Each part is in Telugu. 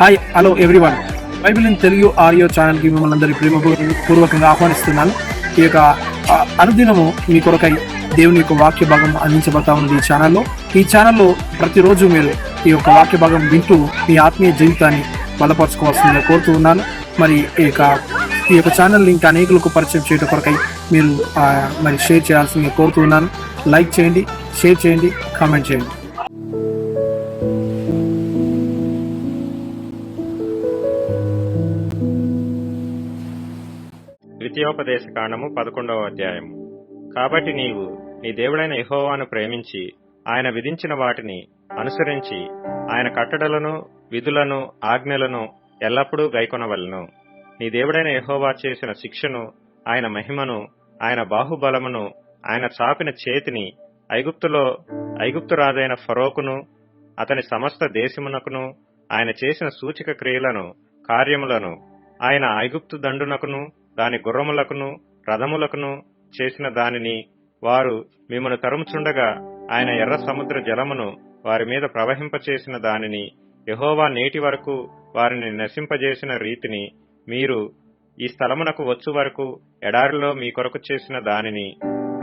Hi hello everyone. Bible in Telugu audio ఛానల్కి మిమ్మల్ని అందరి ప్రేమపూర్వకంగా ఆహ్వానిస్తున్నాను. ఈ యొక్క అనుదినము మీ కొరకై దేవుని యొక్క వాక్య భాగం అందించబడతా ఉంది ఈ ఛానల్లో ప్రతిరోజు మీరు ఈ యొక్క వాక్య భాగం వింటూ మీ ఆత్మీయ జీవితాన్ని బలపరచుకోవాల్సిందిగా కోరుతూ ఉన్నాను. మరి ఈ యొక్క ఛానల్ ఇంకా అనేకులకు పరిచయం చేయడం కొరకై మీరు మరి షేర్ చేయాల్సిందిగా కోరుతూ ఉన్నాను. లైక్ చేయండి, షేర్ చేయండి, కామెంట్ చేయండి. ద్వితీయోపదేశ కాండము 11వ అధ్యాయము. కాబట్టి నీవు నీ దేవుడైన యెహోవాను ప్రేమించి ఆయన విధించిన వాటిని అనుసరించి ఆయన కట్టడలను విధులను ఆజ్ఞలను ఎల్లప్పుడూ గైకొనవలెను. నీ దేవుడైన యెహోవా చేసిన శిక్షను, ఆయన మహిమను, ఆయన బాహుబలమును, ఆయన చాపిన చేతిని ఐగుప్తు రాజైన ఫరోకును అతని సమస్త దేశమునకును, ఆయన చేసిన సూచక క్రియలను కార్యములను, ఆయన ఐగుప్తు దండునకును దాని గుర్రములకును రథములకును చేసిన దానిని, వారు మిమ్మను తరుముచుండగా ఆయన ఎర్ర సముద్ర జలమును వారి మీద ప్రవహింపచేసిన దానిని, యెహోవా నేటి వరకు వారిని నశింపజేసిన రీతిని, మీరు ఈ స్థలమునకు వచ్చు వరకు ఎడారిలో మీ కొరకు చేసిన దానిని,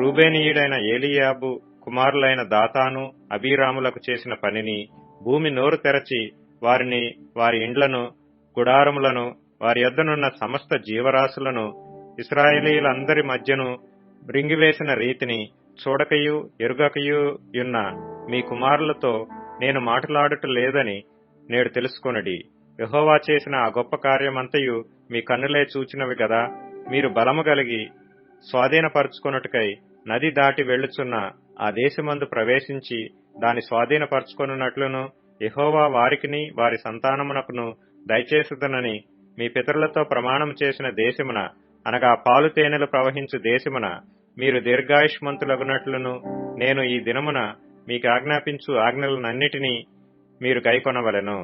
రూబేనీయుడైన ఏలీయాబు కుమారులైన దాతాను అబీరాములకు చేసిన పనిని, భూమి నోరు తెరచి వారిని, వారి ఇండ్లను గుడారములను, వారి యొద్దనున్న సమస్త జీవరాశులను ఇశ్రాయేలీయులందరి మధ్యను బ్రింగివేసిన రీతిని చూడకయు ఎరుగకయు యున్న మీ కుమారులతో నేను మాట్లాడుట లేదని నేడు తెలుసుకొనుడి. యెహోవా చేసిన ఆ గొప్ప కార్యమంతయు మీ కన్నులే చూచినవి గదా. మీరు బలము కలిగి స్వాధీనపరచుకొనుటకై నది దాటి వెళ్లుచున్న ఆ దేశమందు ప్రవేశించి దాని స్వాధీనపరచుకొనున్నట్లును యెహోవా వారికిని వారి సంతానమునకును దయచేసుదనని మీ పితరులతో ప్రమాణం చేసిన దేశమున, అనగా పాలు తేనెలు ప్రవహించు దేశమున మీరు దీర్ఘాయుష్మంతులగునట్లును నేను ఈ దినమున మీకు ఆజ్ఞాపించు ఆజ్ఞలనన్నిటినీ మీరు గైకొనవలెను.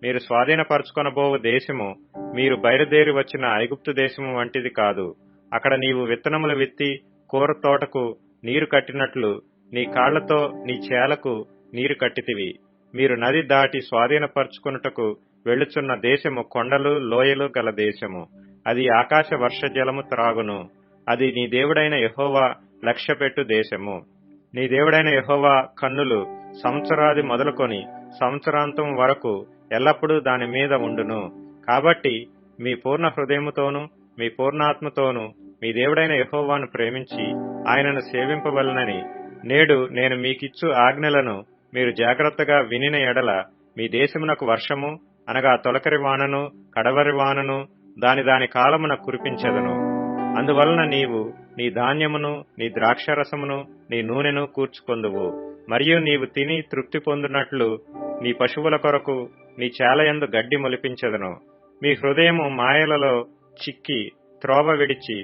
మీరు స్వాధీనపరచుకొనబోవు దేశము మీరు బయలుదేరి వచ్చిన ఐగుప్తు దేశము వంటిది కాదు. అక్కడ నీవు విత్తనములు విత్తి కూర తోటకు నీరు కట్టినట్లు నీ కాళ్లతో నీ చేలకు నీరు కట్టితివి. మీరు నది దాటి స్వాధీనపరచుకొనుటకు వెళ్లుచున్న దేశము కొండలు లోయలు గల దేశము. అది ఆకాశ వర్ష జలము త్రాగును. అది నీ దేవుడైన యెహోవా లక్ష్యపెట్టు దేశము. నీ దేవుడైన యెహోవా కన్నులు సంవత్సరాది మొదలుకొని సంవత్సరాంతం వరకు ఎల్లప్పుడూ దాని మీద ఉండును. కాబట్టి మీ పూర్ణ హృదయముతోనూ మీ పూర్ణాత్మతోనూ మీ దేవుడైన యెహోవాను ప్రేమించి ఆయనను సేవింపవలనని నేడు నేను మీకిచ్చు ఆజ్ఞలను మీరు జాగ్రత్తగా వినిన ఎడల మీ దేశమునకు వర్షము, అనగా తొలకరి వానను కడవరి వానను దాని కాలమున కురిపించెదను. అందువలన నీవు నీ ధాన్యమును నీ ద్రాక్షరసమును నీ నూనెను కూర్చుకొందువు. మరియు నీవు తిని తృప్తి పొందునట్లు నీ పశువుల కొరకు నీ చేలయందు గడ్డి మొలిపించెదను. మీ హృదయము మాయలలో చిక్కి త్రోవ విడిచి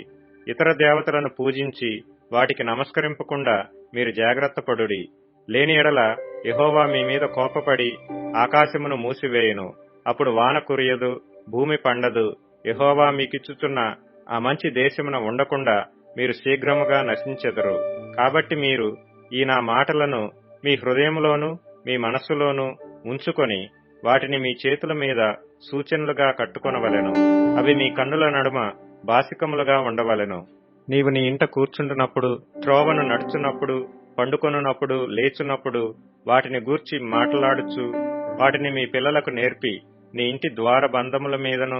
ఇతర దేవతలను పూజించి వాటికి నమస్కరింపకుండా మీరు జాగ్రత్త పడుడి. లేని ఎడల యెహోవా మీ మీద కోపపడి ఆకాశమును మూసివేయును. అప్పుడు వాన కురియదు, భూమి పండదు. యెహోవా మీకిచ్చుచున్న ఆ మంచి దేశమున ఉండకుండా మీరు శీఘ్రముగా నశించెదరు. కాబట్టి మీరు ఈ నా మాటలను మీ హృదయములోను మీ మనస్సులోను ఉంచుకొని వాటిని మీ చేతుల మీద సూచనలుగా కట్టుకొనవలెను. అవి మీ కన్నుల నడుమ బాసికములుగా ఉండవలెను. నీవు నీ ఇంట కూర్చుంటున్నప్పుడు, త్రోవను నడుచున్నప్పుడు, పండుకొనున్నప్పుడు, లేచున్నప్పుడు వాటిని గూర్చి మాట్లాడుచు వాటిని మీ పిల్లలకు నేర్పి నీ ఇంటి ద్వార బంధముల మీదను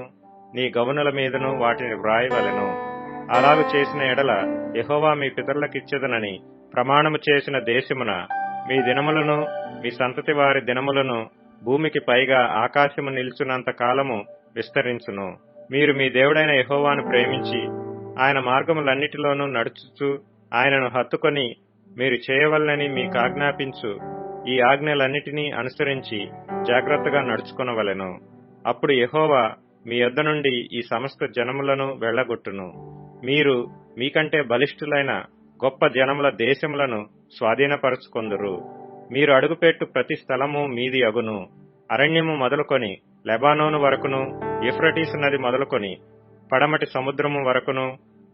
నీ గవునుల మీదను వాటిని వ్రాయవలెను. అలాగు చేసిన ఎడల యెహోవా మీ పితరులకిచ్చెదనని ప్రమాణము చేసిన దేశమున మీ దినములను మీ సంతతి వారి దినములను భూమికి పైగా ఆకాశము నిలుచున్నంత కాలము విస్తరించును. మీరు మీ దేవుడైన యెహోవాను ప్రేమించి ఆయన మార్గములన్నిటిలోనూ నడుచుచు ఆయనను హత్తుకొని మీరు చేయవలనని మీకు ఆజ్ఞాపించు ఈ ఆజ్ఞలన్నిటినీ అనుసరించి జాగ్రత్తగా నడుచుకొనవలెను. అప్పుడు యెహోవా మీ యొద్ద నుండి ఈ సమస్త జనములను వెళ్లగొట్టును. మీరు మీకంటే బలిష్ఠులైన గొప్ప జనముల దేశములను స్వాధీనపరచుకొందురు. మీరు అడుగుపెట్టు ప్రతి స్థలము మీది అగును. అరణ్యము మొదలుకొని లెబానోను వరకును, యూఫ్రటీసు నది మొదలుకొని పడమటి సముద్రము వరకును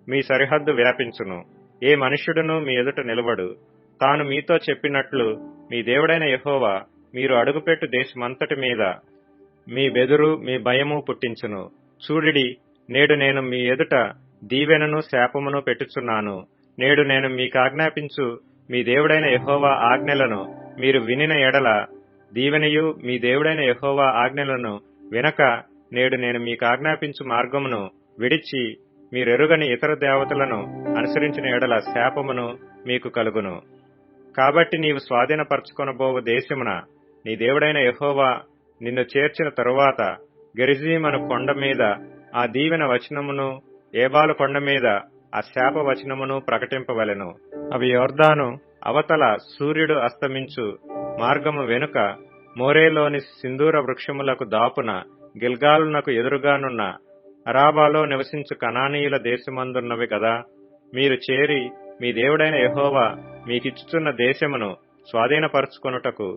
మీ సరిహద్దు వ్యాపించును. ఏ మనుష్యుడును మీ ఎదుట నిలబడు. తాను మీతో చెప్పినట్లు మీ దేవుడైన యెహోవా మీరు అడుగుపెట్టు దేశమంతటి మీద మీ బెదురు మీ భయము పుట్టించును. చూడిడి, నేడు నేను మీ ఎదుట దీవెనను శాపమును పెట్టుచున్నాను. నేడు నేను మీకాజ్ఞాపించు మీ దేవుడైన యెహోవా ఆజ్ఞలను మీరు వినిన ఎడల దీవెనయు, మీ దేవుడైన యెహోవా ఆజ్ఞలను వినక నేడు నేను మీకాజ్ఞాపించు మార్గమును విడిచి మీరెరుగని ఇతర దేవతలను అనుసరించిన ఎడల శాపమును మీకు కలుగును. కాబట్టి నీవు స్వాధీనపరచుకొనబోవు దేశమున నీ దేవుడైన యెహోవా నిన్ను చేర్చిన తరువాత గెరిజీమను కొండ మీద ఆ దీవెన వచనమును, ఏబాలు కొండ మీద ఆ శాప వచనమును ప్రకటింపవలెను. అవి యొర్దాను అవతల సూర్యుడు అస్తమించు మార్గము వెనుక మోరేలోని సింధూర వృక్షములకు దాపున గిల్గాలునకు ఎదురుగానున్న అరాబాలో నివసించు కనానీయుల దేశమందున్నవి కదా. మీరు చేరి మీ దేవుడైన యెహోవా మీకిచ్చుచున్న దేశమును స్వాధీనపరుచుకొనుటకు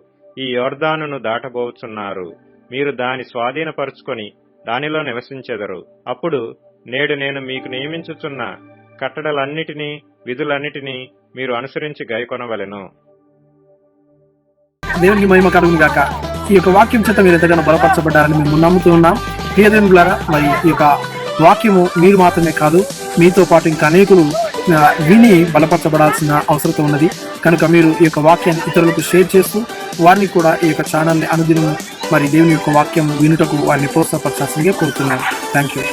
ఈ యొర్దానును దాటబోచున్నారు. మీరు దాని స్వాధీనపరుచుకొని దానిలో నివసించెదరు. అప్పుడు నేడు నేను మీకు నియమించుచున్న కట్టడలన్నిటినీ విధులన్నిటినీ మీరు అనుసరించి గైకొనవలెను. దేవునికి మహిమ కలుగును గాక. ఈ యొక్క వాక్యం చేత మీరు ఎంతగానో బలపరచబడ్డారని మేము నమ్ముతూ ఉన్నాం. ప్రియదేవులారా, మరి ఈ యొక్క వాక్యము మీరు మాత్రమే కాదు, మీతో పాటు ఇంకా అనేకులు విని బలపరచబడాల్సిన అవసరం ఉన్నది. కనుక మీరు ఈ యొక్క వాక్యాన్ని ఇతరులకు షేర్ చేస్తూ వారిని కూడా ఈ యొక్క ఛానల్ని అనుదినం మరి దేవుని యొక్క వాక్యం వినుటకు వారిని ప్రోత్సాహపరచాల్సిందిగా కోరుతున్నాను. Thank you.